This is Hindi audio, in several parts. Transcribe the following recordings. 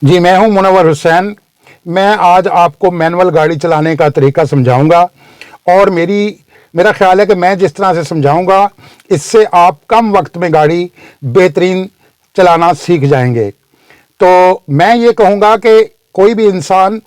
जी, मैं हूं मुनव्वर हुसैन। मैं आज आपको मैनुअल गाड़ी चलाने का तरीका समझाऊंगा और मेरा ख्याल है कि मैं जिस तरह से समझाऊंगा इससे आप कम वक्त में गाड़ी बेहतरीन चलाना सीख जाएंगे। तो मैं ये कहूँगा कि कोई भी इंसान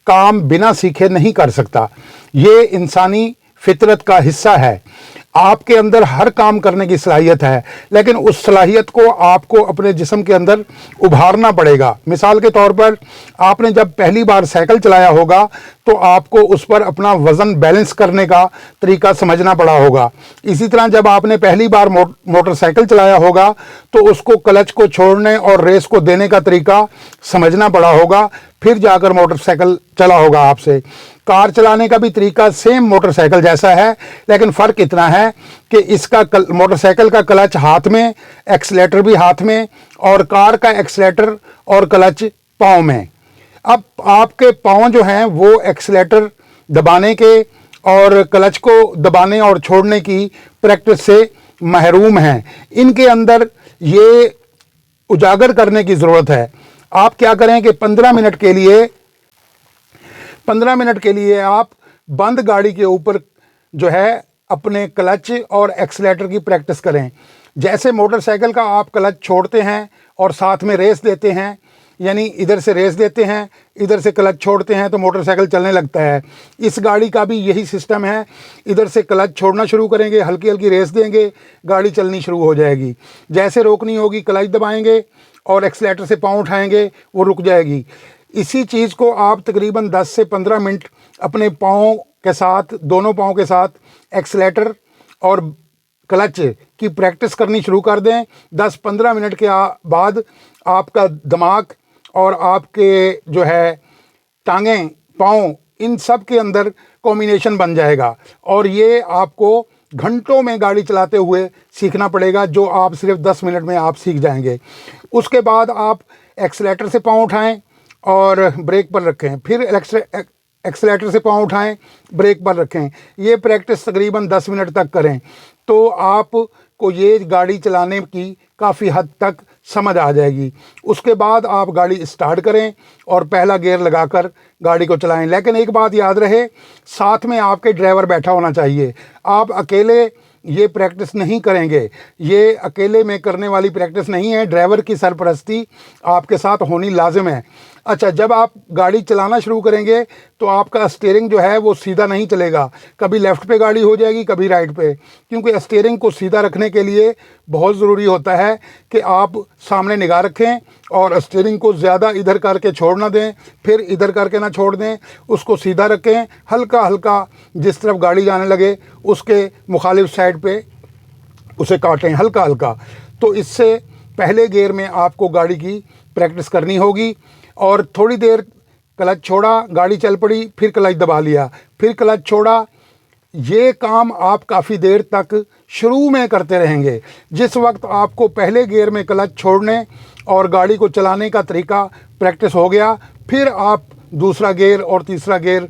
काम बिना सीखे नहीं कर सकता। ये इंसानी फितरत का हिस्सा है। आपके अंदर हर काम करने की सलाहियत है, लेकिन उस सलाहियत को आपको अपने जिस्म के अंदर उभारना पड़ेगा। मिसाल के तौर पर आपने जब पहली बार साइकिल चलाया होगा तो आपको उस पर अपना वज़न बैलेंस करने का तरीका समझना पड़ा होगा। इसी तरह जब आपने पहली बार मोटरसाइकिल चलाया होगा तो उसको क्लच को छोड़ने और रेस को देने का तरीका समझना पड़ा होगा, फिर जाकर मोटरसाइकिल चला होगा आपसे। कार चलाने का भी तरीका सेम मोटरसाइकिल जैसा है, लेकिन फ़र्क इतना है कि इसका मोटरसाइकिल का क्लच हाथ में, एक्सीलेटर भी हाथ में, और कार का एक्सीलेटर और क्लच पाँव में। अब आपके पाँव जो हैं वो एक्सीलेटर दबाने के और क्लच को दबाने और छोड़ने की प्रैक्टिस से महरूम हैं। इनके अंदर ये उजागर करने की ज़रूरत है। आप क्या करें कि 15 मिनट के लिए आप बंद गाड़ी के ऊपर जो है अपने क्लच और एक्सीलेटर की प्रैक्टिस करें। जैसे मोटरसाइकिल का आप क्लच छोड़ते हैं और साथ में रेस देते हैं, यानी इधर से रेस देते हैं, इधर से क्लच छोड़ते हैं तो मोटरसाइकिल चलने लगता है। इस गाड़ी का भी यही सिस्टम है। इधर से क्लच छोड़ना शुरू करेंगे, हल्की हल्की रेस देंगे, गाड़ी चलनी शुरू हो जाएगी। जैसे रोकनी होगी क्लच दबाएंगे और एक्सीलेटर से पाँव उठाएंगे, वो रुक जाएगी। इसी चीज़ को आप तकरीबन 10 से 15 मिनट अपने पाँव के साथ, दोनों पाँव के साथ एक्सीलेटर और क्लच की प्रैक्टिस करनी शुरू कर दें। 10-15 मिनट के बाद आपका दिमाग और आपके जो है टांगें, पाँव, इन सब के अंदर कॉम्बिनेशन बन जाएगा और ये आपको घंटों में गाड़ी चलाते हुए सीखना पड़ेगा, जो आप सिर्फ 10 मिनट में आप सीख जाएंगे। उसके बाद आप एक्सीलेटर से पाँव उठाएं और ब्रेक पर रखें, फिर एक्सीलेटर से पाँव उठाएं, ब्रेक पर रखें। ये प्रैक्टिस तकरीबन 10 मिनट तक करें तो आपको ये गाड़ी चलाने की काफ़ी हद तक समझ आ जाएगी। उसके बाद आप गाड़ी स्टार्ट करें और पहला गियर लगाकर गाड़ी को चलाएं। लेकिन एक बात याद रहे, साथ में आपके ड्राइवर बैठा होना चाहिए। आप अकेले ये प्रैक्टिस नहीं करेंगे, ये अकेले में करने वाली प्रैक्टिस नहीं है। ड्राइवर की सरपरस्ती आपके साथ होनी लाजिम है। अच्छा, जब आप गाड़ी चलाना शुरू करेंगे तो आपका स्टीयरिंग जो है वो सीधा नहीं चलेगा। कभी लेफ़्ट पे गाड़ी हो जाएगी, कभी राइट पे, क्योंकि स्टीयरिंग को सीधा रखने के लिए बहुत ज़रूरी होता है कि आप सामने निगाह रखें और स्टीयरिंग को ज़्यादा इधर करके छोड़ ना दें, फिर इधर करके ना छोड़ दें। उसको सीधा रखें, हल्का हल्का जिस तरफ गाड़ी जाने लगे उसके मुखालिफ साइड पे उसे काटें, हल्का हल्का। तो इससे पहले गियर में आपको गाड़ी की प्रैक्टिस करनी होगी। और थोड़ी देर क्लच छोड़ा, गाड़ी चल पड़ी, फिर क्लच दबा लिया, फिर क्लच छोड़ा। ये काम आप काफ़ी देर तक शुरू में करते रहेंगे। जिस वक्त आपको पहले गियर में क्लच छोड़ने और गाड़ी को चलाने का तरीका प्रैक्टिस हो गया, फिर आप दूसरा गियर और तीसरा गियर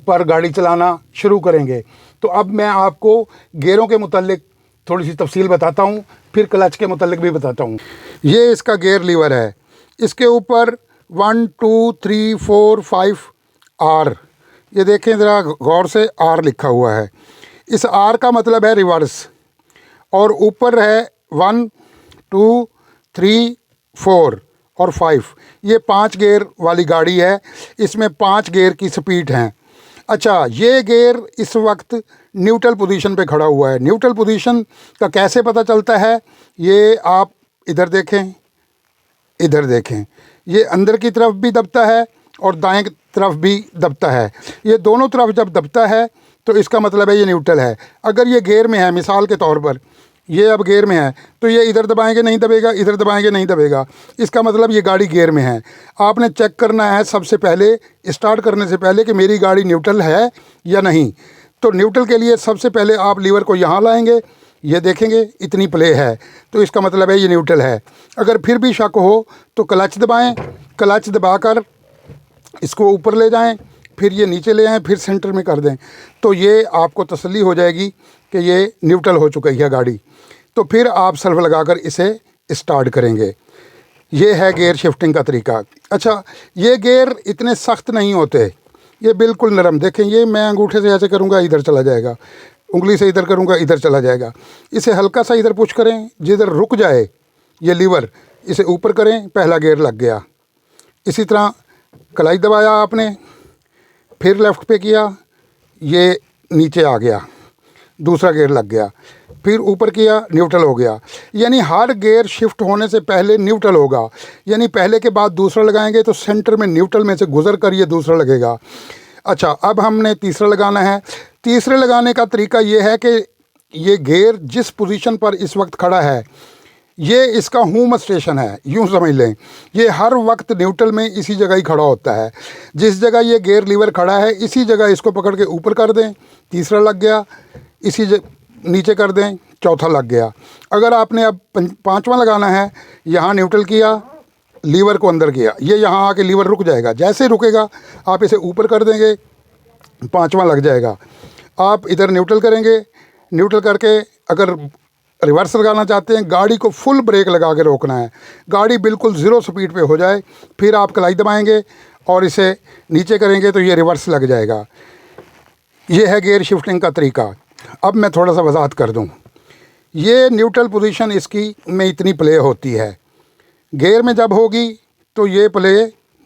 पर गाड़ी चलाना शुरू करेंगे। तो अब मैं आपको गियरों के मुतालिक थोड़ी सी तफसील बताता हूँ, फिर क्लच के मुतालिक भी बताता हूँ। ये इसका गियर लीवर है, इसके ऊपर 1 2 3 4 5 आर, ये देखें ज़रा गौर से, आर लिखा हुआ है। इस आर का मतलब है रिवर्स, और ऊपर है 1 2 3 4 और 5। ये 5 गियर वाली गाड़ी है, इसमें 5 गियर की स्पीड हैं। अच्छा, ये गियर इस वक्त न्यूट्रल पोजीशन पे खड़ा हुआ है। न्यूट्रल पोजीशन का कैसे पता चलता है, ये आप इधर देखें, इधर देखें, ये अंदर की तरफ भी दबता है और दाएं तरफ भी दबता है। ये दोनों तरफ जब दबता है तो इसका मतलब है ये न्यूट्रल है। अगर ये गियर में है, मिसाल के तौर पर ये अब गियर में है, तो ये इधर दबाएंगे नहीं दबेगा, इधर दबाएंगे नहीं दबेगा, इसका मतलब ये गाड़ी गियर में है। आपने चेक करना है सबसे पहले, स्टार्ट करने से पहले, कि मेरी गाड़ी न्यूट्रल है या नहीं। तो न्यूट्रल के लिए सबसे पहले आप लीवर को यहाँ लाएंगे, ये देखेंगे इतनी प्ले है, तो इसका मतलब है ये न्यूट्रल है। अगर फिर भी शक हो तो क्लच दबाएं, क्लच दबाकर इसको ऊपर ले जाएं, फिर ये नीचे ले आएं, फिर सेंटर में कर दें, तो ये आपको तसल्ली हो जाएगी कि ये न्यूट्रल हो चुकी है गाड़ी। तो फिर आप सल्फ लगाकर इसे स्टार्ट करेंगे। ये है गियर शिफ्टिंग का तरीका। अच्छा, ये गियर इतने सख्त नहीं होते, ये बिल्कुल नरम। देखें, ये मैं अंगूठे से ऐसे करूँगा इधर चला जाएगा, उंगली से इधर करूँगा इधर चला जाएगा। इसे हल्का सा इधर पुश करें, जिधर रुक जाए ये लीवर, इसे ऊपर करें, पहला गियर लग गया। इसी तरह क्लच दबाया आपने, फिर लेफ़्ट पे किया, ये नीचे आ गया, दूसरा गियर लग गया, फिर ऊपर किया, न्यूट्रल हो गया। यानी हर गियर शिफ्ट होने से पहले न्यूट्रल होगा, यानी पहले के बाद दूसरा लगाएंगे तो सेंटर में न्यूट्रल में से गुजर कर ये दूसरा लगेगा। अच्छा, अब हमने तीसरा लगाना है। तीसरे लगाने का तरीका ये है कि ये गियर जिस पोजीशन पर इस वक्त खड़ा है, ये इसका होम स्टेशन है, यूँ समझ लें। ये हर वक्त न्यूट्रल में इसी जगह ही खड़ा होता है। जिस जगह ये गियर लीवर खड़ा है, इसी जगह इसको पकड़ के ऊपर कर दें, तीसरा लग गया। नीचे कर दें, चौथा लग गया। अगर आपने अब पांचवा लगाना है, यहाँ न्यूट्रल किया, लीवर को अंदर किया, ये यहाँ आके लीवर रुक जाएगा। जैसे रुकेगा आप इसे ऊपर कर देंगे, पांचवा लग जाएगा। आप इधर न्यूट्रल करेंगे, न्यूट्रल करके अगर रिवर्स लगाना चाहते हैं, गाड़ी को फुल ब्रेक लगा के रोकना है, गाड़ी बिल्कुल 0 स्पीड पे हो जाए, फिर आप क्लच दबाएंगे और इसे नीचे करेंगे तो ये रिवर्स लग जाएगा। ये है गियर शिफ्टिंग का तरीका। अब मैं थोड़ा सा वजाहत कर दूं। ये न्यूट्रल पोजीशन इसकी में इतनी प्ले होती है, गियर में जब होगी तो ये प्ले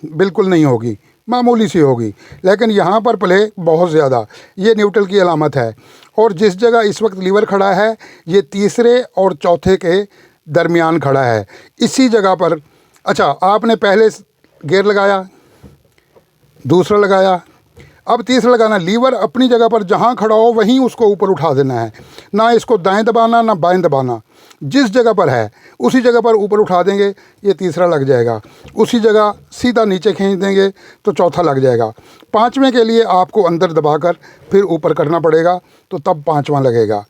बिल्कुल नहीं होगी, मामूली सी होगी, लेकिन यहाँ पर प्ले बहुत ज़्यादा। ये न्यूट्रल की अलामत है। और जिस जगह इस वक्त लीवर खड़ा है, ये तीसरे और चौथे के दरमियान खड़ा है, इसी जगह पर। अच्छा, आपने पहले गियर लगाया, दूसरा लगाया, अब तीसरा लगाना। लीवर अपनी जगह पर जहाँ खड़ा हो वहीं उसको ऊपर उठा देना है, ना इसको दाएं दबाना ना बाएं दबाना, जिस जगह पर है उसी जगह पर ऊपर उठा देंगे, ये तीसरा लग जाएगा। उसी जगह सीधा नीचे खींच देंगे तो चौथा लग जाएगा। पांचवें के लिए आपको अंदर दबाकर फिर ऊपर करना पड़ेगा, तो तब पांचवा लगेगा।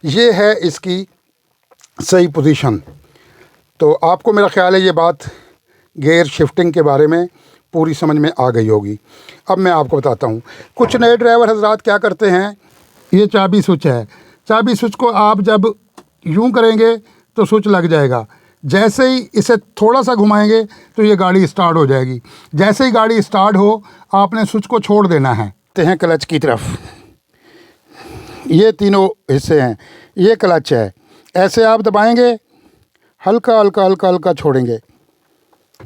ये है इसकी सही पोजीशन। तो आपको मेरा ख्याल है ये बात गियर शिफ्टिंग के बारे में पूरी समझ में आ गई होगी। अब मैं आपको बताता हूँ, कुछ नए ड्राइवर हजरात क्या करते हैं, ये चाबी स्विच है, चाबी स्विच को आप जब यूँ करेंगे तो स्विच लग जाएगा। जैसे ही इसे थोड़ा सा घुमाएंगे तो ये गाड़ी स्टार्ट हो जाएगी। जैसे ही गाड़ी स्टार्ट हो, आपने स्विच को छोड़ देना है। ते हैं क्लच की तरफ, ये तीनों हिस्से हैं, ये क्लच है। ऐसे आप दबाएंगे, हल्का हल्का हल्का हल्का छोड़ेंगे,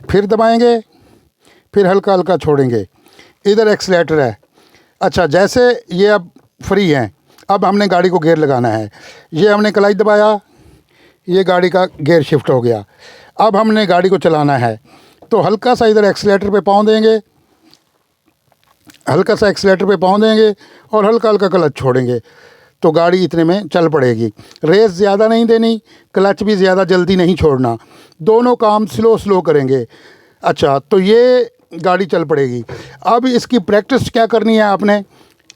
फिर दबाएंगे, फिर हल्का हल्का छोड़ेंगे। इधर एक्सीलेटर है। अच्छा, जैसे ये अब फ्री हैं, अब हमने गाड़ी को गियर लगाना है। ये हमने क्लच दबाया, ये गाड़ी का गियर शिफ्ट हो गया। अब हमने गाड़ी को चलाना है, तो हल्का सा इधर एक्सीलेटर पे पाँव देंगे, हल्का सा एक्सीलेटर पे पाँव देंगे और हल्का हल्का क्लच छोड़ेंगे, तो गाड़ी इतने में चल पड़ेगी। रेस ज़्यादा नहीं देनी, क्लच भी ज़्यादा जल्दी नहीं छोड़ना, दोनों काम स्लो स्लो करेंगे। अच्छा, तो ये गाड़ी चल पड़ेगी। अब इसकी प्रैक्टिस क्या करनी है आपने,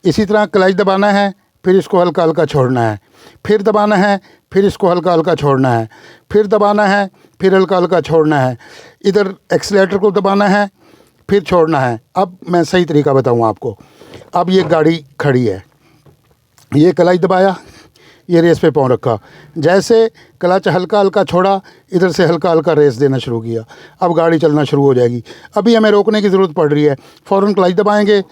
इसी तरह क्लच दबाना है, फिर इसको हल्का हल्का छोड़ना है, फिर दबाना है, फिर इसको हल्का हल्का छोड़ना है, फिर दबाना है, फिर हल्का हल्का छोड़ना है, इधर एक्सीलेटर को दबाना है, फिर छोड़ना है। अब मैं सही तरीका बताऊँ आपको। अब ये गाड़ी खड़ी है, ये क्लच दबाया, ये रेस पे पाँव रखा, जैसे क्लच हल्का हल्का छोड़ा, इधर से हल्का हल्का रेस देना शुरू किया, अब गाड़ी चलना शुरू हो जाएगी। अभी हमें रोकने की ज़रूरत पड़ रही है, फ़ौरन क्लच दबाएंगे,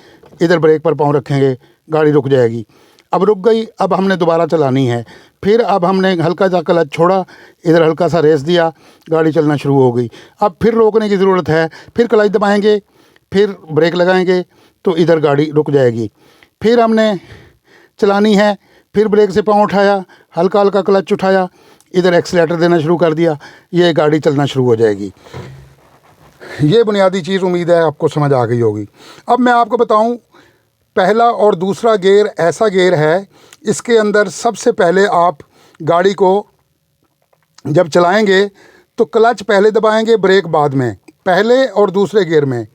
इधर ब्रेक पर पाँव रखेंगे, गाड़ी रुक जाएगी। अब रुक गई, अब हमने दोबारा चलानी है। फिर अब हमने हल्का सा क्लच छोड़ा, इधर हल्का सा रेस दिया, गाड़ी चलना शुरू हो गई। अब फिर रोकने की ज़रूरत है, फिर क्लच दबाएँगे, फिर ब्रेक लगाएँगे, तो इधर गाड़ी रुक जाएगी। फिर हमने चलानी है, फिर ब्रेक से पाँव उठाया, हल्का हल्का क्लच उठाया, इधर एक्सीलेटर देना शुरू कर दिया, ये गाड़ी चलना शुरू हो जाएगी। ये बुनियादी चीज़ उम्मीद है आपको समझ आ गई होगी। अब मैं आपको बताऊं, पहला और दूसरा गियर ऐसा गियर है, इसके अंदर सबसे पहले आप गाड़ी को जब चलाएंगे तो क्लच पहले दबाएंगे, ब्रेक बाद में। पहले और दूसरे गियर में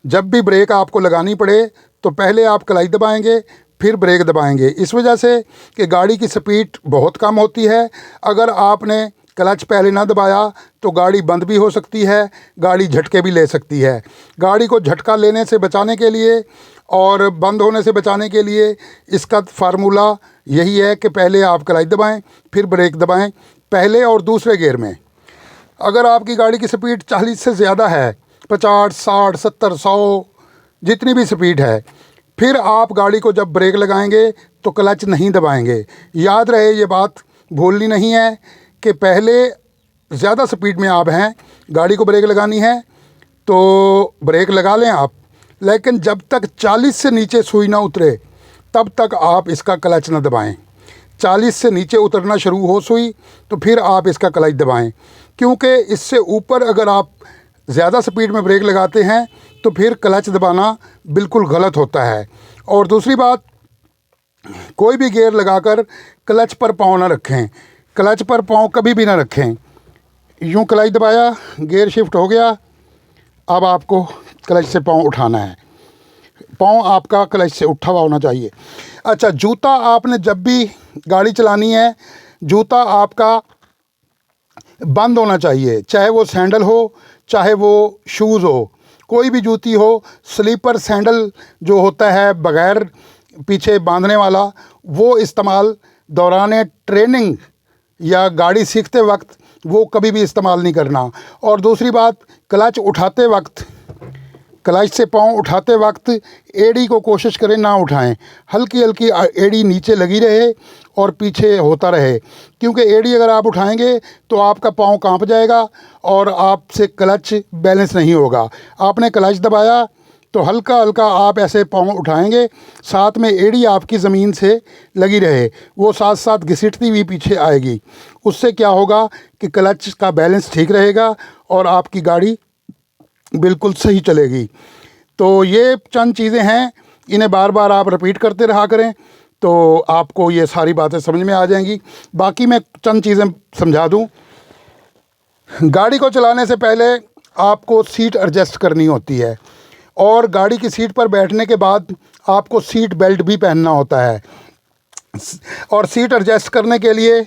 जब भी ब्रेक आपको लगानी पड़े तो पहले आप क्लच दबाएंगे, फिर ब्रेक दबाएंगे। इस वजह से कि गाड़ी की स्पीड बहुत कम होती है। अगर आपने क्लच पहले ना दबाया तो गाड़ी बंद भी हो सकती है, गाड़ी झटके भी ले सकती है। गाड़ी को झटका लेने से बचाने के लिए और बंद होने से बचाने के लिए इसका फार्मूला यही है कि पहले आप क्लच दबाएं, फिर ब्रेक दबाएं, पहले और दूसरे गियर में। अगर आपकी गाड़ी की स्पीड 40 से ज़्यादा है, 50, 60, 70, 100 जितनी भी स्पीड है, फिर आप गाड़ी को जब ब्रेक लगाएंगे तो क्लच नहीं दबाएंगे। याद रहे ये बात भूलनी नहीं है कि पहले ज़्यादा स्पीड में आप हैं, गाड़ी को ब्रेक लगानी है तो ब्रेक लगा लें आप, लेकिन जब तक 40 से नीचे सुई ना उतरे तब तक आप इसका क्लच ना दबाएं। 40 से नीचे उतरना शुरू हो सुई तो फिर आप इसका क्लच दबाएं, क्योंकि इससे ऊपर अगर आप ज़्यादा स्पीड में ब्रेक लगाते हैं तो फिर क्लच दबाना बिल्कुल गलत होता है। और दूसरी बात, कोई भी गियर लगाकर क्लच पर पाँव ना रखें, क्लच पर पाँव कभी भी ना रखें। यूँ क्लच दबाया, गियर शिफ्ट हो गया, अब आपको क्लच से पाँव उठाना है, पाँव आपका क्लच से उठा हुआ होना चाहिए। अच्छा, जूता आपने जब भी गाड़ी चलानी है, जूता आपका बंद होना चाहिए, चाहे वो सैंडल हो चाहे वो शूज़ हो, कोई भी जूती हो। स्लीपर सैंडल जो होता है बग़ैर पीछे बांधने वाला, वो इस्तेमाल दौरान ट्रेनिंग या गाड़ी सीखते वक्त वो कभी भी इस्तेमाल नहीं करना। और दूसरी बात, क्लच उठाते वक्त, क्लच से पाँव उठाते वक्त एड़ी को कोशिश करें ना उठाएं, हल्की हल्की एड़ी नीचे लगी रहे और पीछे होता रहे, क्योंकि एड़ी अगर आप उठाएंगे तो आपका पाँव कांप जाएगा और आपसे क्लच बैलेंस नहीं होगा। आपने क्लच दबाया तो हल्का हल्का आप ऐसे पाँव उठाएंगे, साथ में एड़ी आपकी ज़मीन से लगी रहे, वो साथ साथ घसीटती हुई पीछे आएगी। उससे क्या होगा कि क्लच का बैलेंस ठीक रहेगा और आपकी गाड़ी बिल्कुल सही चलेगी। तो ये चंद चीज़ें हैं, इन्हें बार बार आप रिपीट करते रहा करें तो आपको ये सारी बातें समझ में आ जाएंगी। बाकी मैं चंद चीज़ें समझा दूं। गाड़ी को चलाने से पहले आपको सीट एडजस्ट करनी होती है और गाड़ी की सीट पर बैठने के बाद आपको सीट बेल्ट भी पहनना होता है। और सीट एडजस्ट करने के लिए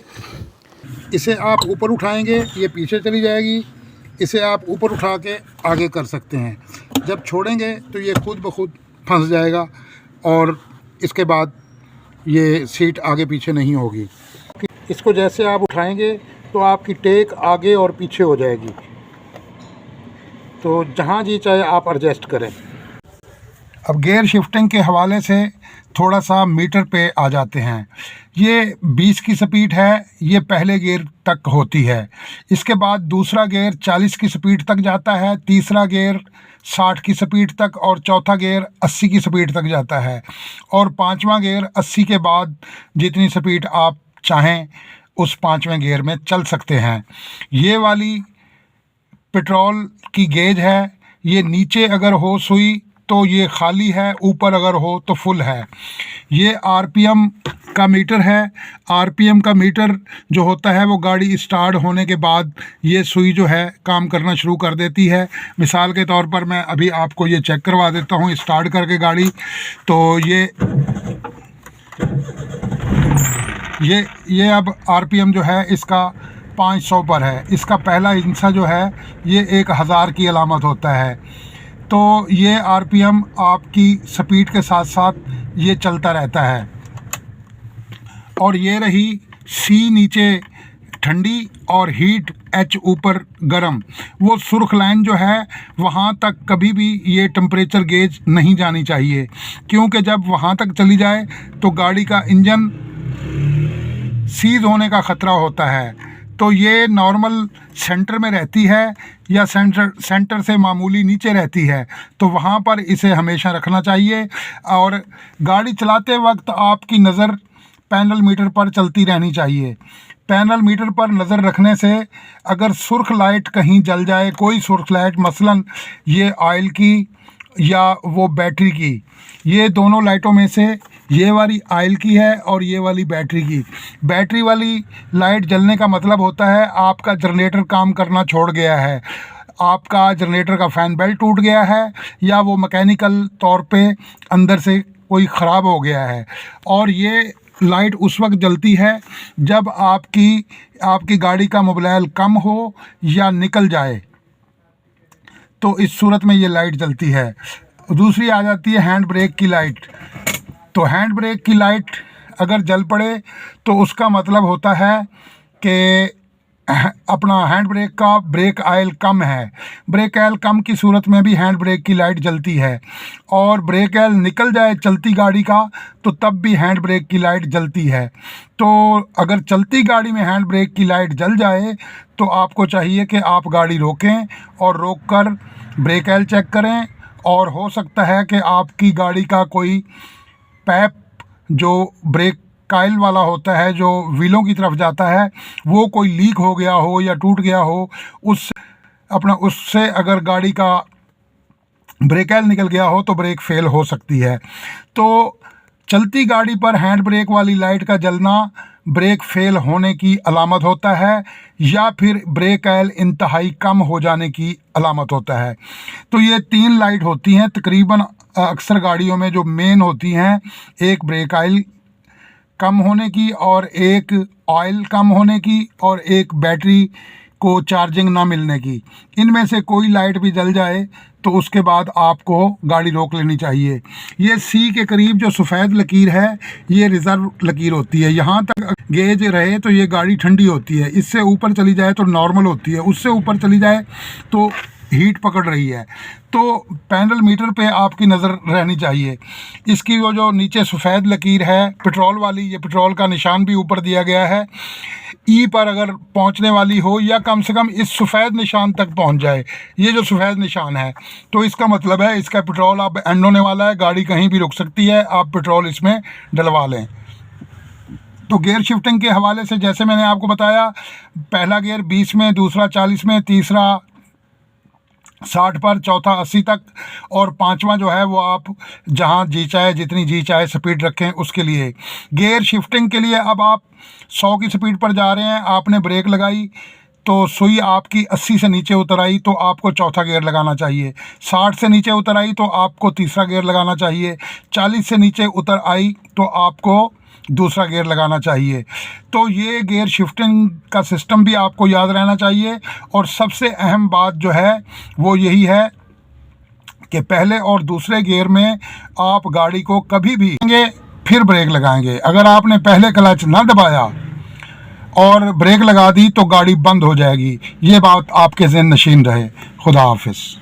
इसे आप ऊपर उठाएंगे, ये पीछे चली जाएगी, इसे आप ऊपर उठा के आगे कर सकते हैं। जब छोड़ेंगे तो ये खुद ब खुद फंस जाएगा और इसके बाद ये सीट आगे पीछे नहीं होगी। इसको जैसे आप उठाएंगे तो आपकी टेक आगे और पीछे हो जाएगी, तो जहाँ जी चाहे आप एडजस्ट करें। अब गियर शिफ्टिंग के हवाले से थोड़ा सा मीटर पे आ जाते हैं। ये 20 की स्पीड है, ये पहले गियर तक होती है। इसके बाद दूसरा गियर 40 की स्पीड तक जाता है, तीसरा गियर 60 की स्पीड तक और चौथा गियर 80 की स्पीड तक जाता है और पांचवा गियर 80 के बाद जितनी स्पीड आप चाहें उस पांचवें गियर में चल सकते हैं। ये वाली पेट्रोल की गेज है, ये नीचे अगर हो सुई तो ये खाली है, ऊपर अगर हो तो फुल है। ये आरपीएम का मीटर है। आरपीएम का मीटर जो होता है वो गाड़ी स्टार्ट होने के बाद ये सुई जो है काम करना शुरू कर देती है। मिसाल के तौर पर मैं अभी आपको ये चेक करवा देता हूँ स्टार्ट करके गाड़ी। तो ये अब आरपीएम जो है इसका 500 पर है। इसका पहला हिस्सा जो है ये 1000 की अलामत होता है। तो ये आरपीएम आपकी स्पीड के साथ साथ ये चलता रहता है। और ये रही सी नीचे ठंडी और हीट एच ऊपर गर्म। वो सुर्ख लाइन जो है वहाँ तक कभी भी ये टेम्परेचर गेज नहीं जानी चाहिए, क्योंकि जब वहाँ तक चली जाए तो गाड़ी का इंजन सीज होने का ख़तरा होता है। तो ये नॉर्मल सेंटर में रहती है या सेंटर से मामूली नीचे रहती है, तो वहाँ पर इसे हमेशा रखना चाहिए। और गाड़ी चलाते वक्त आपकी नज़र पैनल मीटर पर चलती रहनी चाहिए। पैनल मीटर पर नज़र रखने से अगर सुर्ख लाइट कहीं जल जाए, कोई सुर्ख लाइट मसलन ये ऑयल की या वो बैटरी की, ये दोनों लाइटों में से ये वाली ऑयल की है और ये वाली बैटरी की। बैटरी वाली लाइट जलने का मतलब होता है आपका जनरेटर काम करना छोड़ गया है, आपका जनरेटर का फ़ैन बेल्ट टूट गया है या वो मैकेनिकल तौर पे अंदर से कोई ख़राब हो गया है। और ये लाइट उस वक्त जलती है जब आपकी गाड़ी का मोबिलाइल कम हो या निकल जाए, तो इस सूरत में ये लाइट जलती है। दूसरी आ जाती है हैंड ब्रेक की लाइट। तो हैंड ब्रेक की लाइट अगर जल पड़े तो उसका मतलब होता है कि अपना हैंड ब्रेक का ब्रेक ऑयल कम है। ब्रेक ऑयल कम की सूरत में भी हैंड ब्रेक की लाइट जलती है, और ब्रेक ऑयल निकल जाए चलती गाड़ी का तो तब भी हैंड ब्रेक की लाइट जलती है। तो अगर चलती गाड़ी में हैंड ब्रेक की लाइट जल जाए तो आपको चाहिए कि आप गाड़ी रोकें और रोक कर ब्रेक ऑयल चेक करें, और हो सकता है कि आपकी गाड़ी का कोई पैप जो ब्रेक ऑयल वाला होता है, जो व्हीलों की तरफ जाता है, वो कोई लीक हो गया हो या टूट गया हो, उससे अगर गाड़ी का ब्रेक ऑयल निकल गया हो तो ब्रेक फेल हो सकती है। तो चलती गाड़ी पर हैंड ब्रेक वाली लाइट का जलना ब्रेक फेल होने की अलामत होता है, या फिर ब्रेक ऑयल इंतहाई कम हो जाने की अलामत होता है। तो ये 3 लाइट होती हैं तकरीबन अक्सर गाड़ियों में जो मेन होती हैं, एक ब्रेक ऑयल कम होने की, और एक ऑयल कम होने की, और एक बैटरी को चार्जिंग ना मिलने की। इनमें से कोई लाइट भी जल जाए तो उसके बाद आपको गाड़ी रोक लेनी चाहिए। ये सी के करीब जो सफ़ेद लकीर है, ये रिज़र्व लकीर होती है। यहाँ तक गेज रहे तो ये गाड़ी ठंडी होती है, इससे ऊपर चली जाए तो नॉर्मल होती है, उससे ऊपर चली जाए तो हीट पकड़ रही है। तो पैनल मीटर पे आपकी नज़र रहनी चाहिए। इसकी वो जो नीचे सफ़ेद लकीर है पेट्रोल वाली, ये पेट्रोल का निशान भी ऊपर दिया गया है। ई पर अगर पहुंचने वाली हो, या कम से कम इस सफ़ेद निशान तक पहुंच जाए, ये जो सफ़ेद निशान है, तो इसका मतलब है इसका पेट्रोल अब एंड होने वाला है, गाड़ी कहीं भी रुक सकती है, आप पेट्रोल इसमें डलवा लें। तो गियर शिफ्टिंग के हवाले से जैसे मैंने आपको बताया, पहला गियर 20 में, दूसरा 40 में, तीसरा 60 पर, चौथा 80 तक, और पांचवा जो है वो आप जहां जी चाहे जितनी जी चाहे स्पीड रखें उसके लिए। गियर शिफ्टिंग के लिए अब आप 100 की स्पीड पर जा रहे हैं, आपने ब्रेक लगाई तो सुई आपकी 80 से नीचे उतर आई तो आपको चौथा गियर लगाना चाहिए, 60 से नीचे उतर आई तो आपको तीसरा गियर लगाना चाहिए, 40 से नीचे उतर आई तो आपको दूसरा गियर लगाना चाहिए। तो ये गियर शिफ्टिंग का सिस्टम भी आपको याद रहना चाहिए। और सबसे अहम बात जो है वो यही है कि पहले और दूसरे गियर में आप गाड़ी को कभी भी फिर ब्रेक लगाएंगे। अगर आपने पहले क्लच ना दबाया और ब्रेक लगा दी तो गाड़ी बंद हो जाएगी। ये बात आपके ज़हन नशीन रहे। खुदा हाफिज़।